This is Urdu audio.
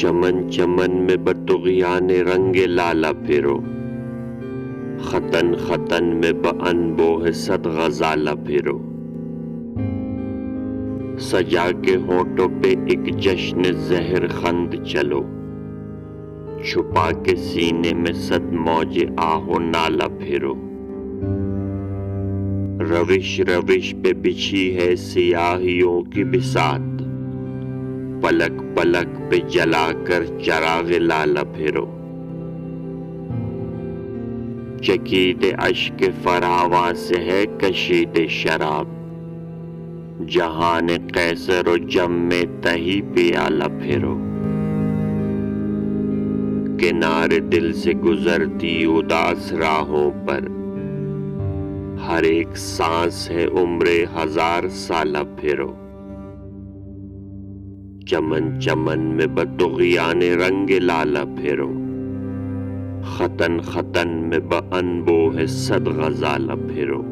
چمن چمن میں بطغیان رنگ لالا پھرو، خطن خطن میں بانبوہ صد غزالہ پھرو، سجا کے ہونٹوں پہ ایک جشن زہر خند چلو، چھپا کے سینے میں صد موج آہ و نالہ پھرو، روش روش پہ بچھی ہے سیاہیوں کی بساط، پلک پلک پہ جلا کر چراغ لالہ پھرو، چکید اشک فراواں سے ہے کشید شراب، جہان قیصر و جم میں تہی پیالہ پھرو، کنارے دل سے گزرتی اداس راہوں پر، ہر ایک سانس ہے عمر ہزار سالہ پھرو، چمن چمن میں بطغیان رنگ لالا پھرو، خطن خطن میں بانبوہ صد غزالہ پھرو۔